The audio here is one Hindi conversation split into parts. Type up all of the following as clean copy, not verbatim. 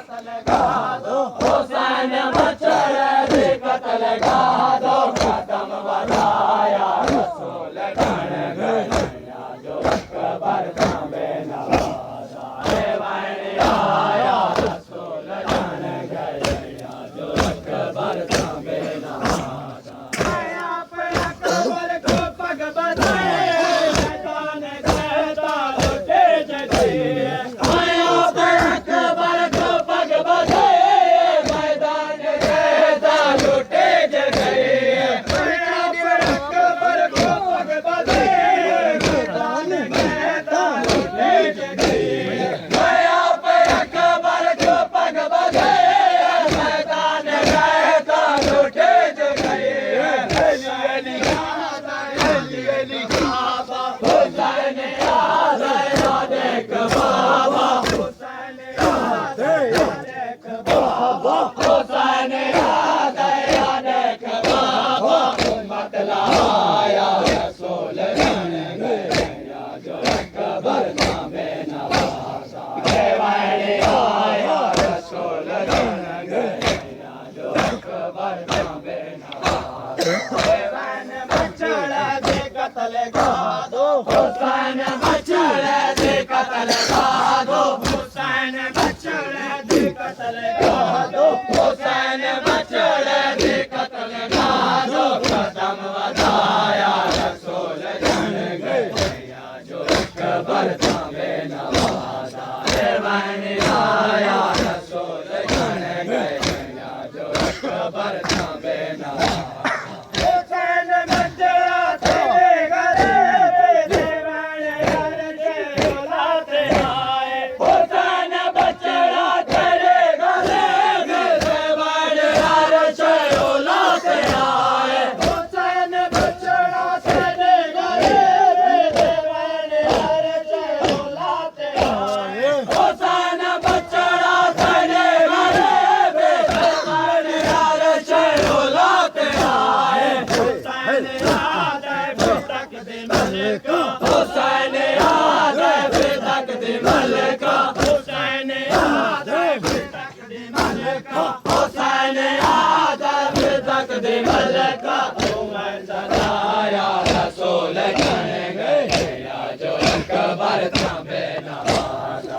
कत्ल गा दो हुसैन बचड़ दी कत्ल गा दो कदम बढ़ाया रसूल गण गया जो अकबर थामे नवाजा वाणी आया रसूल गण गया जो अकबर थामे नवाजा आप अकबर को पग बधाए मैदान कहता लुटे जगे आप अकबर को पग बधाए मैदान कहता लुटे जगे आप अकबर को पग बधाए मैदान कहता लुटे जगे आप अकबर को पग बधाए मैदान कहता लुटे जगे अली अली बाबा हुसैन याद देख बाबा हुसैन याद देख बाबा हुसैन याद देख बाबा उम्मत लाया रसूल गण गया जो अकबर थामे नवाजा वाणी आया रसूल गण गया जो अकबर थामे नवाजा हुसैन बचड़ दे कत्ल गा दो हुसैन बचड़ दे कत्ल गा दो हुसैन बचड़ दे कत्ल गा दो हुसैन बचड़ दे कत्ल गा दो कदम बढ़ाया रसूल गण गया जो अकबर थामे नवाजा वाणी आया रसूल गण गया जो अकबर थामे नवाजा हुसैन बचड़ा तेरे घरे देवान हर औलाते आए हुसैन बचड़ा तेरे घरे देवान हर औलाते आए हुसैन बचड़ा तेरे घरे देवान हर औलाते आए हुसैन बचड़ा तेरे घरे देवान हर औलाते आए हुसैन याद तक दे मलका हुसैन याद तक दे मलका हुसैन याद तक दे मलका हुसैन याद तक दे मलका उमर सदाया रसूल गण गया जो अकबर थामे नवाजा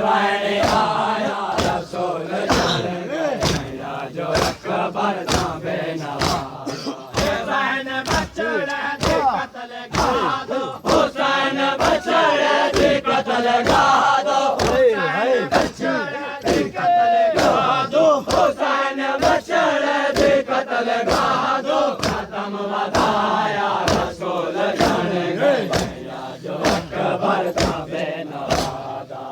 वाणी आया रसूल गण गया जो अकबर थामे नवाजा हुसैन बचड़ दे कत्ल गा दो हुसैन बचड़ दे कत्ल गा दो हुसैन बचड़ दे कत्ल गा दो हुसैन बचड़ दे कत्ल गा दो कदम बढ़ाया रसूल गण गया जो अकबर थामे नवाजा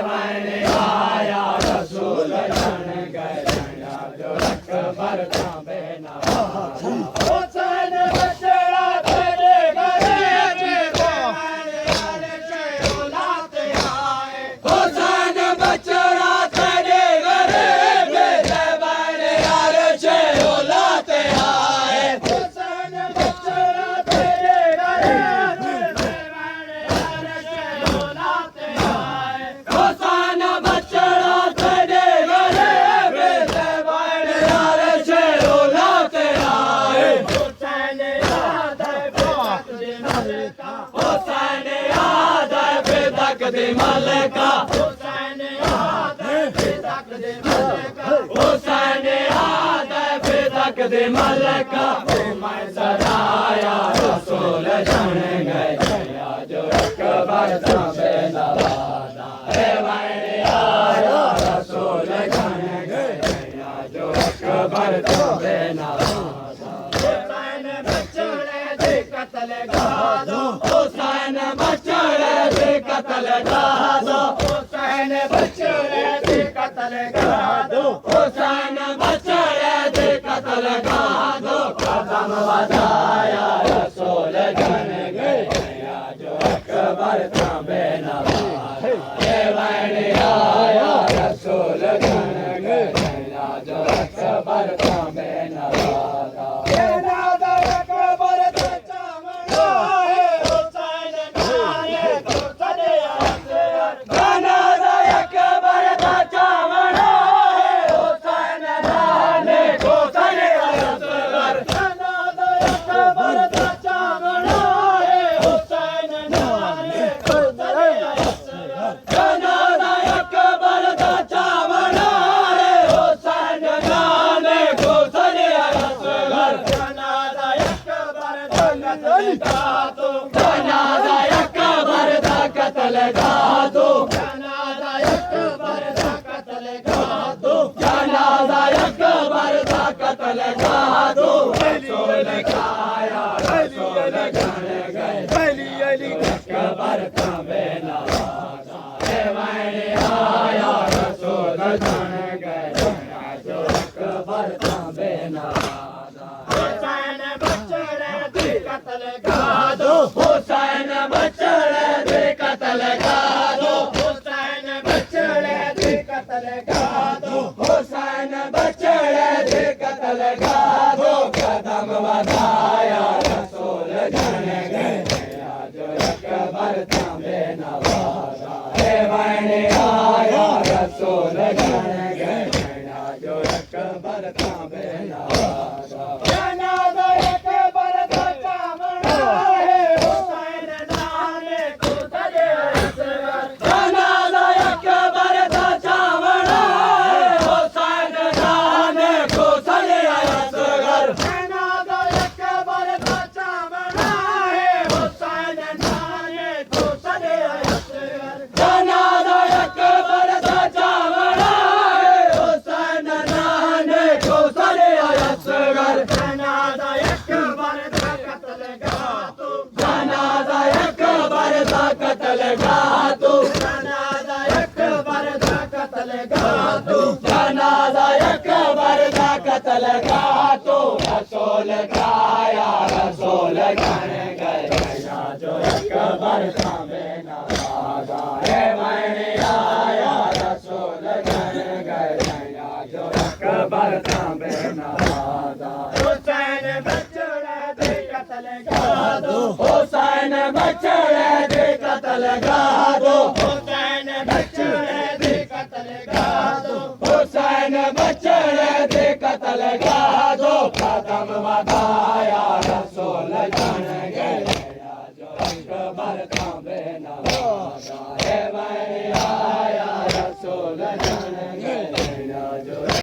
वाणी आया रसूल गण गया जो अकबर थामे नवाजा हुसैन बचड़ा तेरे घरे देवान हर औलाते आए हुसैन बचड़ा तेरे घरे देवान हर औलाते आए हुसैन बचड़ा तेरे घरे देवान हर औलाते आए हुसैन बचड़ा तेरे घरे देवान हर औलाते आए हुसैन याद तक दे मलका हुसैन याद तक दे मलका हुसैन याद तक दे मलका हुसैन याद तक दे मलका उमर सदाया रसूल गण गया जो अकबर थामे नवाजा वाणी आया रसूल गण गया जो अकबर थामे नवाजा हुसैन बचड़ दे कत्ल गा दो हुसैन बचड़ दे कत्ल गा दो हुसैन बचड़ दे कत्ल गा दो हुसैन बचड़ दे कत्ल गा दो कदम बढ़ाया रसूल गण गया जो अकबर थामे नवाजा वाणी आया रसूल गण गया जो अकबर थामे नवाजा अकबर हुसैन गा दो, जनाजा अकबर दा कत्ल गा दो, रसूल खाया रसूल गण गए, अली अली अकबर थामे नवाजा, हे मैंने आया रसूल गण गए, जो अकबर थामे नवाजा। हुसैन बचड़े दे कत्ल गा दो, हुसैन बचड़े दे कत्ल गा दो, हुसैन बचड़े दे कत्ल गा दो, हुसैन बचड़े दे कत्ल गा दो, कदम बढ़ाया रसूल गण गए, जो अकबर थामे नवाजा, हे मैंने आया रसूल गण गए, जो अकबर थामे नवाजा। जनाजा अकबर दा चावड़ा है, हुसैन नाने को सजे असगर, जनाजा अकबर दा चावड़ा है, हुसैन नाने को सजे असगर, जनाजा अकबर दा चावड़ा है, हुसैन नाने को सजे असगर, जनाजा अकबर दा चावड़ा है, हुसैन नाने को सजे असगर, जनाजा अकबर दा कत्ल गा दो, जनाजा अकबर दा कत्ल गा दो, जनाजा अकबर दा कत्ल गा दो, जनाजा अकबर दा कत्ल गा दो, रसूल खाया रसूल गण गए, जो अकबर थामे नवाजा, हे मैंने आया रसूल गण गए, जो अकबर थामे नवाजा। हुसैन बचड़े दे कत्ल गा दो, हुसैन बचड़े दे कत्ल गा दो, हुसैन बचड़े दे कत्ल गा दो, हुसैन बचड़े दे कत्ल गा दो, कदम बढ़ाया रसूल गण गए, जो अकबर थामे नवाजा, हे मैंने आया रसूल